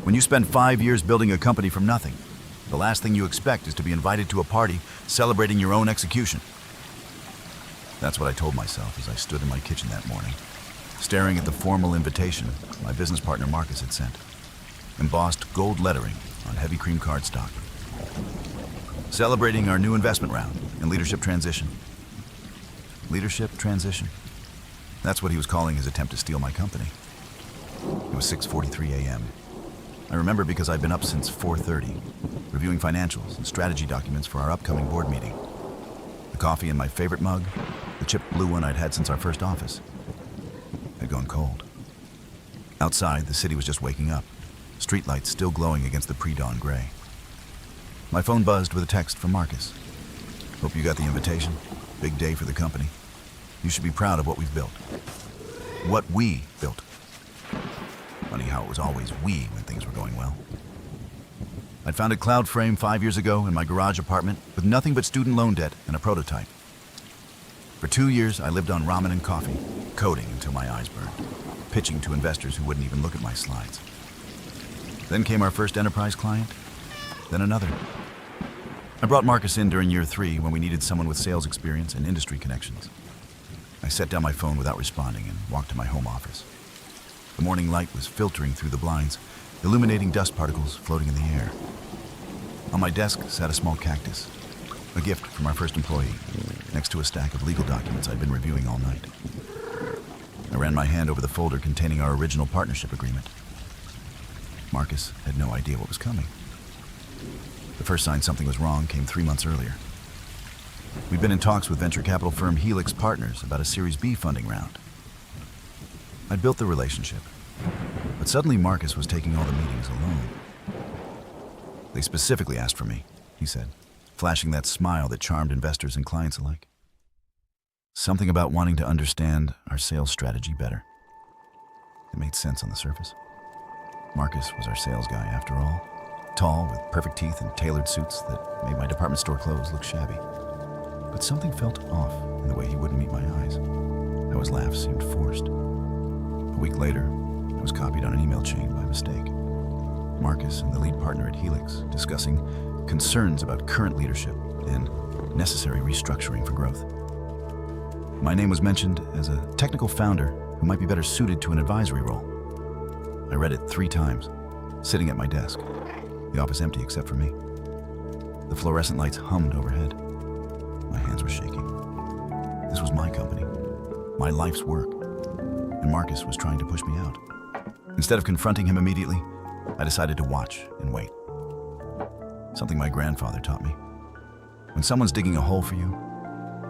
When you spend 5 years building a company from nothing, the last thing you expect is to be invited to a party celebrating your own execution. That's what I told myself as I stood in my kitchen that morning, staring at the formal invitation my business partner Marcus had sent, embossed gold lettering on heavy cream cardstock. Celebrating our new investment round and leadership transition. Leadership transition? That's what he was calling his attempt to steal my company. It was 6:43 a.m. I remember because I'd been up since 4:30, reviewing financials and strategy documents for our upcoming board meeting. The coffee in my favorite mug, the chipped blue one I'd had since our first office, had gone cold. Outside, the city was just waking up, streetlights still glowing against the pre-dawn gray. My phone buzzed with a text from Marcus. "Hope you got the invitation. Big day for the company. You should be proud of what we've built." What we built. Funny how it was always we when things were going well. I'd founded CloudFrame 5 years ago in my garage apartment with nothing but student loan debt and a prototype. For 2 years, I lived on ramen and coffee, coding until my eyes burned, pitching to investors who wouldn't even look at my slides. Then came our first enterprise client, then another. I brought Marcus in during year 3 when we needed someone with sales experience and industry connections. I set down my phone without responding and walked to my home office. The morning light was filtering through the blinds, illuminating dust particles floating in the air. On my desk sat a small cactus, a gift from our first employee, next to a stack of legal documents I'd been reviewing all night. I ran my hand over the folder containing our original partnership agreement. Marcus had no idea what was coming. The first sign something was wrong came 3 months earlier. We'd been in talks with venture capital firm Helix Partners about a Series B funding round. I'd built the relationship, but suddenly Marcus was taking all the meetings alone. "They specifically asked for me," he said, flashing that smile that charmed investors and clients alike. Something about wanting to understand our sales strategy better. It made sense on the surface. Marcus was our sales guy, after all, tall with perfect teeth and tailored suits that made my department store clothes look shabby. But something felt off in the way he wouldn't meet my eyes, how his laugh seemed forced. A week later, I was copied on an email chain by mistake. Marcus and the lead partner at Helix discussing concerns about current leadership and necessary restructuring for growth. My name was mentioned as a technical founder who might be better suited to an advisory role. I read it 3 times, sitting at my desk, the office empty except for me. The fluorescent lights hummed overhead. My hands were shaking. This was my company, my life's work, and Marcus was trying to push me out. Instead of confronting him immediately, I decided to watch and wait. Something my grandfather taught me. When someone's digging a hole for you,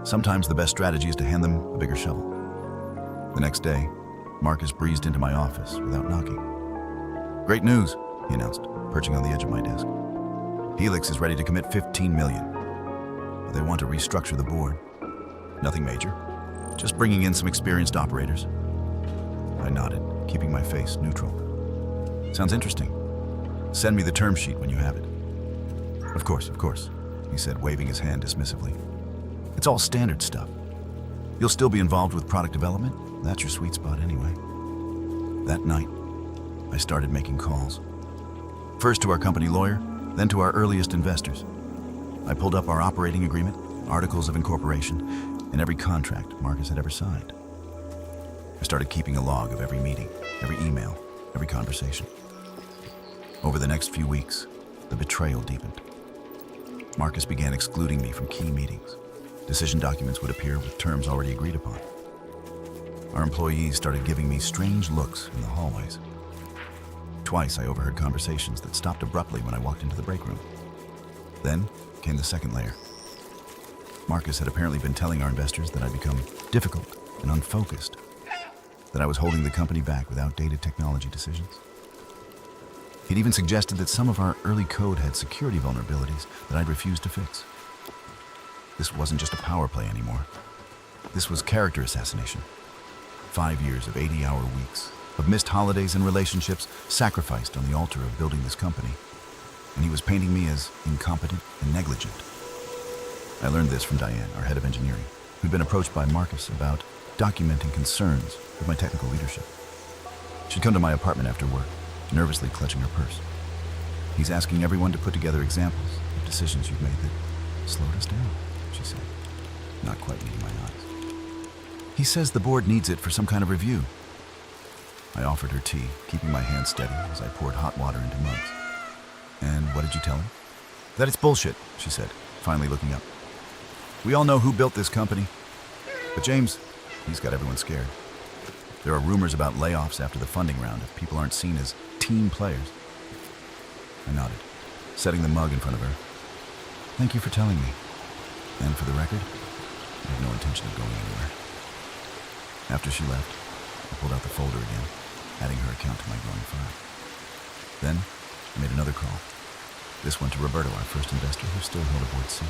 sometimes the best strategy is to hand them a bigger shovel. The next day, Marcus breezed into my office without knocking. "Great news," he announced, perching on the edge of my desk. "Helix is ready to commit $15 million. They want to restructure the board. Nothing major, just bringing in some experienced operators." I nodded, keeping my face neutral. "Sounds interesting. Send me the term sheet when you have it." Of course," he said, waving his hand dismissively. "It's all standard stuff. You'll still be involved with product development. That's your sweet spot anyway." That night, I started making calls. First to our company lawyer, then to our earliest investors. I pulled up our operating agreement, articles of incorporation, and every contract Marcus had ever signed. I started keeping a log of every meeting, every email, every conversation. Over the next few weeks, the betrayal deepened. Marcus began excluding me from key meetings. Decision documents would appear with terms already agreed upon. Our employees started giving me strange looks in the hallways. Twice I overheard conversations that stopped abruptly when I walked into the break room. Then came the second layer. Marcus had apparently been telling our investors that I'd become difficult and unfocused, that I was holding the company back with outdated technology decisions. He'd even suggested that some of our early code had security vulnerabilities that I'd refused to fix. This wasn't just a power play anymore. This was character assassination. 5 years of 80-hour weeks, of missed holidays and relationships sacrificed on the altar of building this company. And he was painting me as incompetent and negligent. I learned this from Diane, our head of engineering, who'd been approached by Marcus about documenting concerns with my technical leadership. She'd come to my apartment after work, nervously clutching her purse. "He's asking everyone to put together examples of decisions you've made that slowed us down," she said, not quite meeting my eyes. "He says the board needs it for some kind of review." I offered her tea, keeping my hand steady as I poured hot water into mugs. "And what did you tell him?" "That it's bullshit," she said, finally looking up. "We all know who built this company. But James, he's got everyone scared. There are rumors about layoffs after the funding round if people aren't seen as team players." I nodded, setting the mug in front of her. "Thank you for telling me. And for the record, I have no intention of going anywhere." After she left, I pulled out the folder again, adding her account to my growing file. Then, I made another call. This one to Roberto, our first investor, who still held a board seat.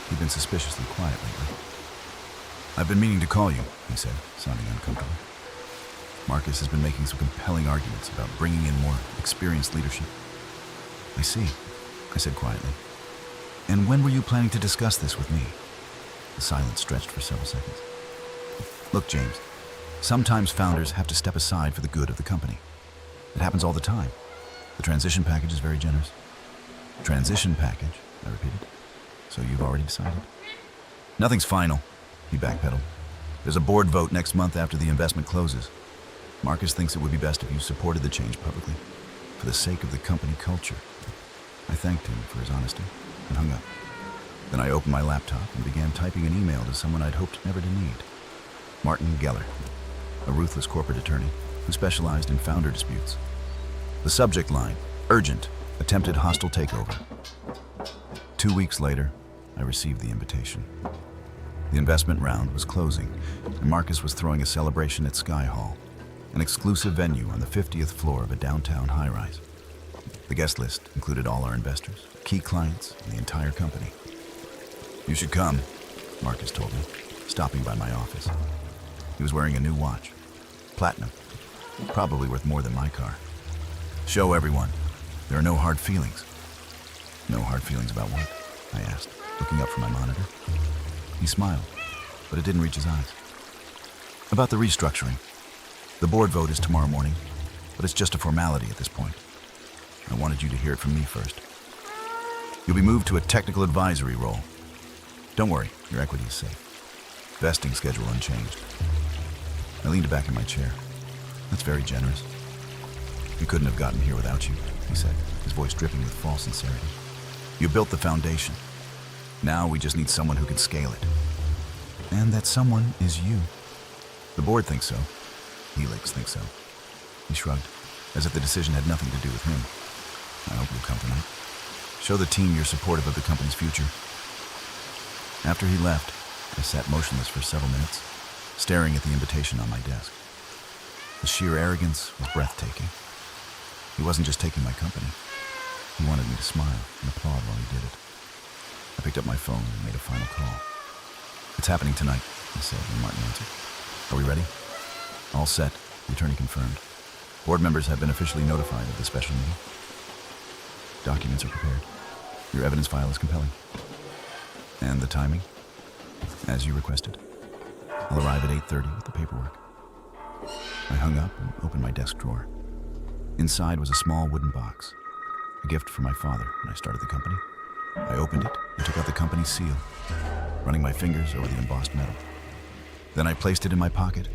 He'd been suspiciously quiet lately. "I've been meaning to call you," he said, sounding uncomfortable. "Marcus has been making some compelling arguments about bringing in more experienced leadership." "I see," I said quietly. "And when were you planning to discuss this with me?" The silence stretched for several seconds. "Look, James, sometimes founders have to step aside for the good of the company. It happens all the time. The transition package is very generous." "Transition package?" I repeated. "So you've already decided?" "Nothing's final," he backpedaled. "There's a board vote next month after the investment closes. Marcus thinks it would be best if you supported the change publicly, for the sake of the company culture." I thanked him for his honesty and hung up. Then I opened my laptop and began typing an email to someone I'd hoped never to need. Martin Geller, a ruthless corporate attorney who specialized in founder disputes. The subject line, urgent, attempted hostile takeover. 2 weeks later, I received the invitation. The investment round was closing, and Marcus was throwing a celebration at Sky Hall, an exclusive venue on the 50th floor of a downtown high-rise. The guest list included all our investors, key clients, and the entire company. "You should come," Marcus told me, stopping by my office. He was wearing a new watch, platinum, probably worth more than my car. "Show everyone. There are no hard feelings." "No hard feelings about what?" I asked, looking up from my monitor. He smiled, but it didn't reach his eyes. "About the restructuring. The board vote is tomorrow morning, but it's just a formality at this point. I wanted you to hear it from me first. You'll be moved to a technical advisory role. Don't worry, your equity is safe. Vesting schedule unchanged." I leaned back in my chair. "That's very generous." "We couldn't have gotten here without you," he said, his voice dripping with false sincerity. "You built the foundation. Now we just need someone who can scale it." "And that someone is you." "The board thinks so. Helix thinks so." He shrugged, as if the decision had nothing to do with him. "I hope you'll come tonight. Show the team you're supportive of the company's future." After he left, I sat motionless for several minutes, staring at the invitation on my desk. The sheer arrogance was breathtaking. He wasn't just taking my company. He wanted me to smile and applaud while he did it. I picked up my phone and made a final call. "It's happening tonight," he said when Martin answered. "Are we ready?" "All set," the attorney confirmed. "Board members have been officially notified of the special meeting. Documents are prepared. Your evidence file is compelling." "And the timing?" "As you requested. I'll arrive at 8:30 with the paperwork." I hung up and opened my desk drawer. Inside was a small wooden box, a gift from my father when I started the company. I opened it and took out the company's seal, running my fingers over the embossed metal. Then I placed it in my pocket,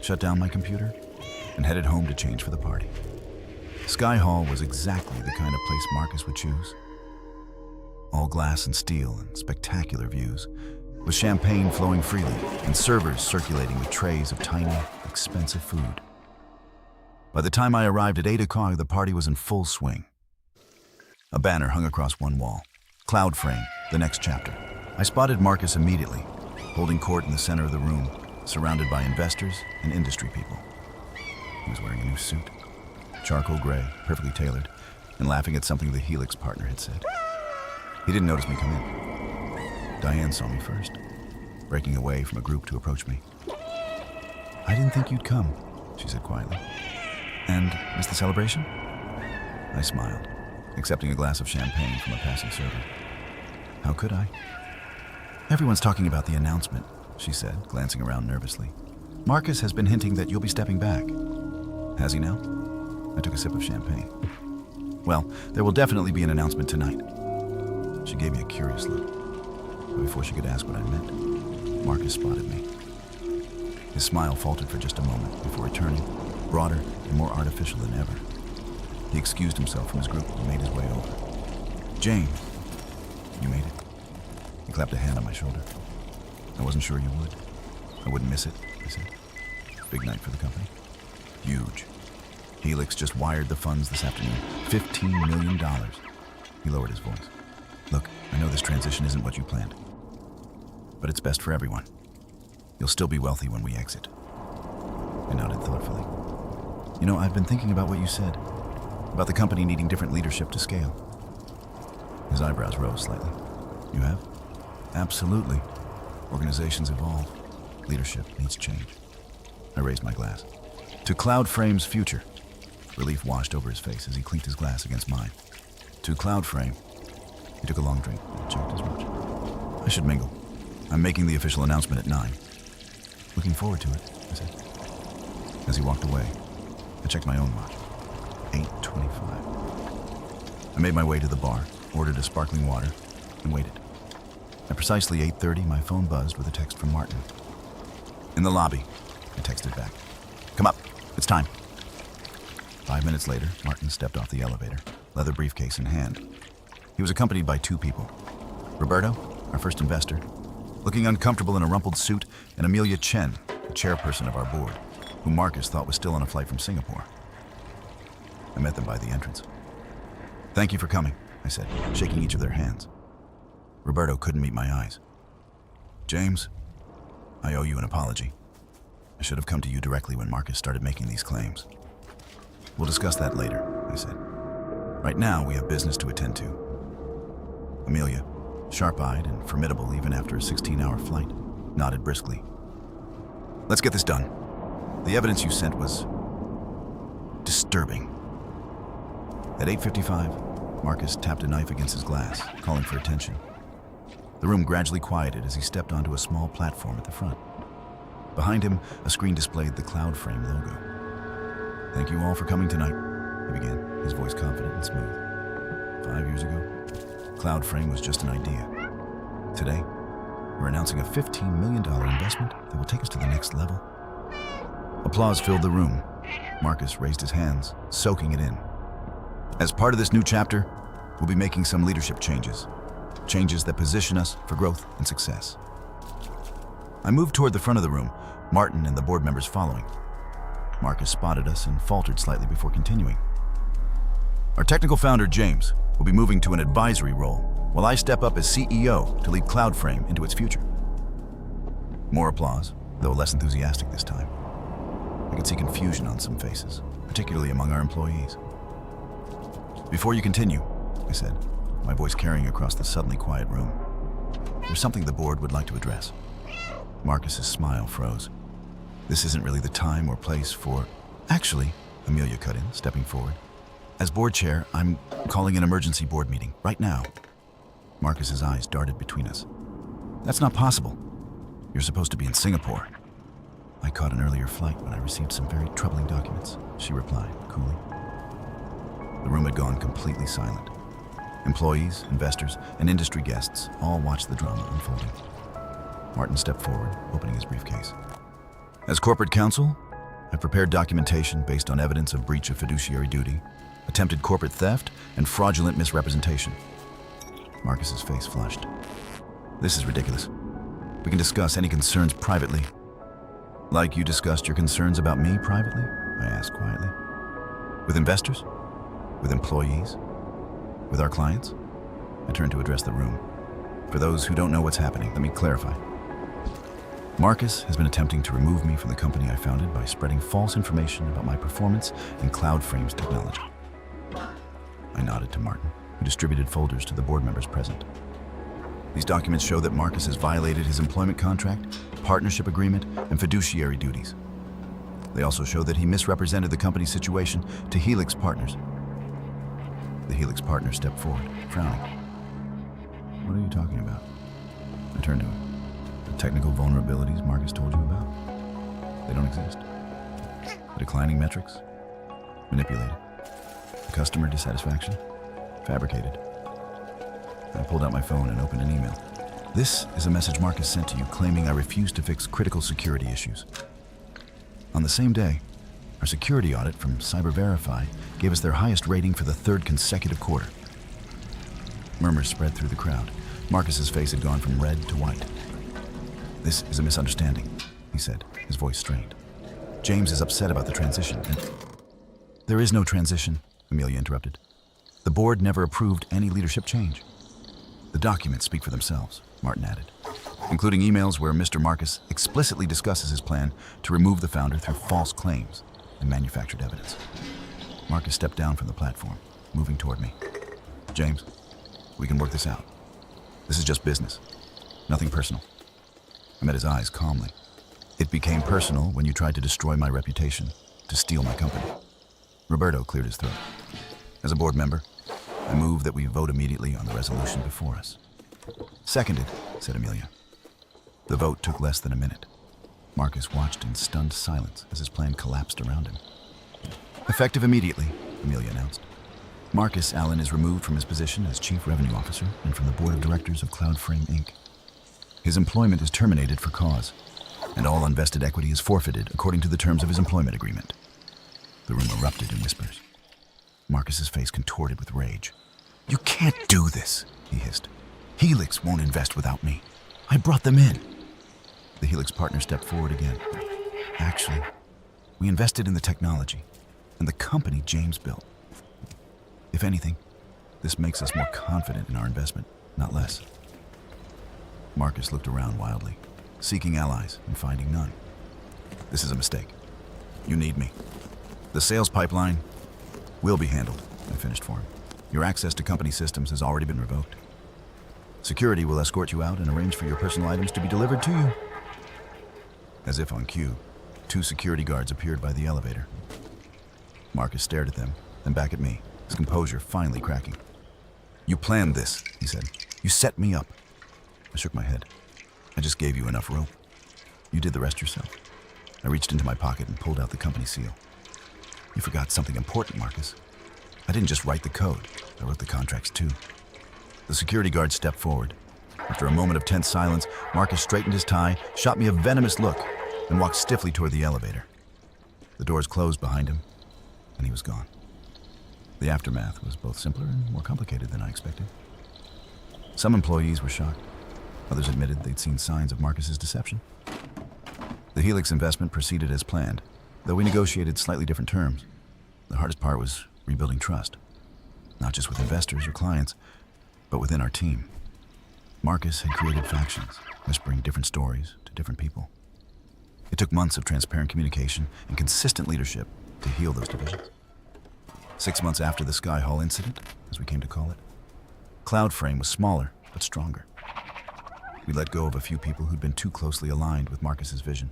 shut down my computer, and headed home to change for the party. Sky Hall was exactly the kind of place Marcus would choose. All glass and steel and spectacular views, with champagne flowing freely and servers circulating with trays of tiny, expensive food. By the time I arrived at 8 o'clock, the party was in full swing. A banner hung across one wall. "Cloud Frame, the next chapter." I spotted Marcus immediately, holding court in the center of the room, surrounded by investors and industry people. He was wearing a new suit, charcoal gray, perfectly tailored, and laughing at something the Helix partner had said. He didn't notice me come in. Diane saw me first, breaking away from a group to approach me. "I didn't think you'd come," she said quietly. "And miss the celebration?" I smiled, accepting a glass of champagne from a passing server. "How could I?" "Everyone's talking about the announcement," she said, glancing around nervously. "Marcus has been hinting that you'll be stepping back." "Has he now?" I took a sip of champagne. Well, there will definitely be an announcement tonight. She gave me a curious look. But before she could ask what I meant, Marcus spotted me. His smile faltered for just a moment before returning, broader and more artificial than ever. He excused himself from his group and made his way over. James, you made it. He clapped a hand on my shoulder. I wasn't sure you would. I wouldn't miss it, I said. Big night for the company. Huge. Helix just wired the funds this afternoon. $15 million. He lowered his voice. Look, I know this transition isn't what you planned, but it's best for everyone. You'll still be wealthy when we exit. I nodded thoughtfully. You know, I've been thinking about what you said, about the company needing different leadership to scale. His eyebrows rose slightly. You have? Absolutely. Organizations evolve. Leadership needs change. I raised my glass. To CloudFrame's future. Relief washed over his face as he clinked his glass against mine. To CloudFrame. He took a long drink and checked his watch. I should mingle. I'm making the official announcement at 9. Looking forward to it, I said. As he walked away, I checked my own watch. 8:25. I made my way to the bar, ordered a sparkling water, and waited. At precisely 8:30, my phone buzzed with a text from Martin. In the lobby, I texted back. Come up, it's time. 5 minutes later, Martin stepped off the elevator, leather briefcase in hand. He was accompanied by 2 people. Roberto, our first investor, looking uncomfortable in a rumpled suit, and Amelia Chen, the chairperson of our board, whom Marcus thought was still on a flight from Singapore. I met them by the entrance. Thank you for coming, I said, shaking each of their hands. Roberto couldn't meet my eyes. James, I owe you an apology. I should have come to you directly when Marcus started making these claims. We'll discuss that later, I said. Right now, we have business to attend to. Amelia, sharp-eyed and formidable even after a 16-hour flight, nodded briskly. Let's get this done. The evidence you sent was disturbing. At 8:55, Marcus tapped a knife against his glass, calling for attention. The room gradually quieted as he stepped onto a small platform at the front. Behind him, a screen displayed the CloudFrame logo. Thank you all for coming tonight, he began, his voice confident and smooth. 5 years ago, CloudFrame was just an idea. Today, we're announcing a $15 million investment that will take us to the next level. Applause filled the room. Marcus raised his hands, soaking it in. As part of this new chapter, we'll be making some leadership changes. Changes that position us for growth and success. I moved toward the front of the room, Martin and the board members following. Marcus spotted us and faltered slightly before continuing. Our technical founder, James, will be moving to an advisory role, while I step up as CEO to lead CloudFrame into its future. More applause, though less enthusiastic this time. I could see confusion on some faces, particularly among our employees. Before you continue, I said, my voice carrying across the suddenly quiet room, there's something the board would like to address. Marcus's smile froze. This isn't really the time or place for... Actually, Amelia cut in, stepping forward. As board chair, I'm calling an emergency board meeting, right now. Marcus's eyes darted between us. That's not possible. You're supposed to be in Singapore. I caught an earlier flight when I received some very troubling documents, she replied, coolly. The room had gone completely silent. Employees, investors, and industry guests all watched the drama unfolding. Martin stepped forward, opening his briefcase. As corporate counsel, I've prepared documentation based on evidence of breach of fiduciary duty, attempted corporate theft, and fraudulent misrepresentation. Marcus's face flushed. This is ridiculous. We can discuss any concerns privately. Like you discussed your concerns about me privately? I asked quietly. With investors? With employees? With our clients? I turned to address the room. For those who don't know what's happening, let me clarify. Marcus has been attempting to remove me from the company I founded by spreading false information about my performance in CloudFrame's technology. I nodded to Martin, who distributed folders to the board members present. These documents show that Marcus has violated his employment contract, partnership agreement, and fiduciary duties. They also show that he misrepresented the company's situation to Helix partners. The Helix partner stepped forward, frowning. What are you talking about? I turned to him. The technical vulnerabilities Marcus told you about? They don't exist. The declining metrics? Manipulated. Customer dissatisfaction? Fabricated. I pulled out my phone and opened an email. This is a message Marcus sent to you claiming I refused to fix critical security issues. On the same day, our security audit from CyberVerify gave us their highest rating for the third consecutive quarter. Murmurs spread through the crowd. Marcus's face had gone from red to white. "This is a misunderstanding," he said, his voice strained. "James is upset about the transition, and—" "There is no transition," Amelia interrupted. "The board never approved any leadership change." "The documents speak for themselves," Martin added, including emails where Mr. Marcus explicitly discusses his plan to remove the founder through false claims and manufactured evidence. Marcus stepped down from the platform, moving toward me. "James, we can work this out. This is just business, nothing personal." I met his eyes calmly. "It became personal when you tried to destroy my reputation, to steal my company." Roberto cleared his throat. "As a board member, I move that we vote immediately on the resolution before us." "Seconded," said Amelia. The vote took less than a minute. Marcus watched in stunned silence as his plan collapsed around him. "Effective immediately," Amelia announced. Marcus Allen is removed from his position as Chief Revenue Officer and from the Board of Directors of CloudFrame, Inc. His employment is terminated for cause, and all unvested equity is forfeited according to the terms of his employment agreement. The room erupted in whispers. Marcus's face contorted with rage. "You can't do this," he hissed. "Helix won't invest without me. I brought them in." The Helix partner stepped forward again. "Actually, we invested in the technology and the company James built. If anything, this makes us more confident in our investment, not less." Marcus looked around wildly, seeking allies and finding none. "This is a mistake. You need me. The sales pipeline will be handled," I finished for him. "Your access to company systems has already been revoked. Security will escort you out and arrange for your personal items to be delivered to you." As if on cue, 2 security guards appeared by the elevator. Marcus stared at them, then back at me, his composure finally cracking. "You planned this," he said. "You set me up." I shook my head. "I just gave you enough rope. You did the rest yourself." I reached into my pocket and pulled out the company seal. "You forgot something important, Marcus. I didn't just write the code. I wrote the contracts too." The security guard stepped forward. After a moment of tense silence, Marcus straightened his tie, shot me a venomous look, and walked stiffly toward the elevator. The doors closed behind him, and he was gone. The aftermath was both simpler and more complicated than I expected. Some employees were shocked. Others admitted they'd seen signs of Marcus's deception. The Helix investment proceeded as planned, though we negotiated slightly different terms. The hardest part was rebuilding trust, not just with investors or clients, but within our team. Marcus had created factions, whispering different stories to different people. It took months of transparent communication and consistent leadership to heal those divisions. 6 months after the Sky Hall incident, as we came to call it, CloudFrame was smaller but stronger. We let go of a few people who'd been too closely aligned with Marcus's vision,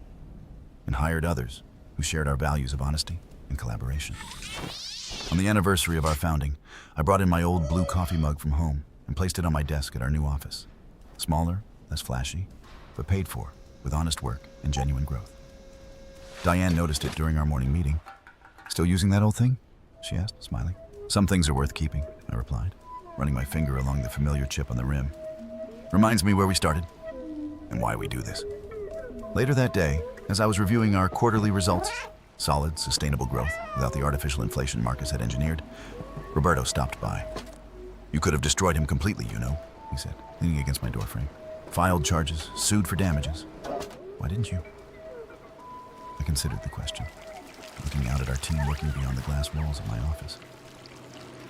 and hired others who shared our values of honesty and collaboration. On the anniversary of our founding, I brought in my old blue coffee mug from home and placed it on my desk at our new office. Smaller, less flashy, but paid for with honest work and genuine growth. Diane noticed it during our morning meeting. "Still using that old thing?" she asked, smiling. "Some things are worth keeping," I replied, running my finger along the familiar chip on the rim. "Reminds me where we started and why we do this." Later that day, as I was reviewing our quarterly results, solid, sustainable growth without the artificial inflation Marcus had engineered, Roberto stopped by. "You could have destroyed him completely, you know," he said, leaning against my doorframe. "Filed charges, sued for damages. Why didn't you?" I considered the question, looking out at our team working beyond the glass walls of my office.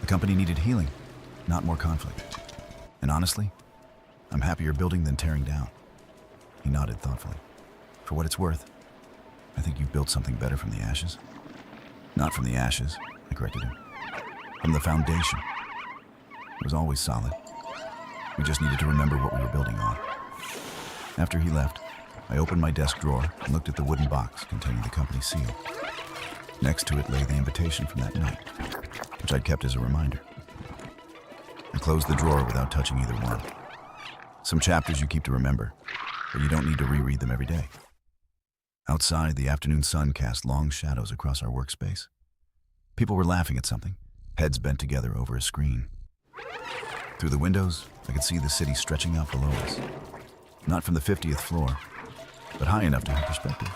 The company needed healing, not more conflict. And honestly, I'm happier building than tearing down. He nodded thoughtfully. "For what it's worth, I think you built something better from the ashes." "Not from the ashes," I corrected him. "From the foundation. It was always solid. We just needed to remember what we were building on." After he left, I opened my desk drawer and looked at the wooden box containing the company seal. Next to it lay the invitation from that night, which I'd kept as a reminder. I closed the drawer without touching either one. Some chapters you keep to remember, but you don't need to reread them every day. Outside, the afternoon sun cast long shadows across our workspace. People were laughing at something, heads bent together over a screen. Through the windows, I could see the city stretching out below us. Not from the 50th floor, but high enough to have perspective.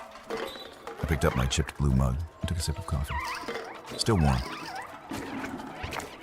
I picked up my chipped blue mug and took a sip of coffee. Still warm,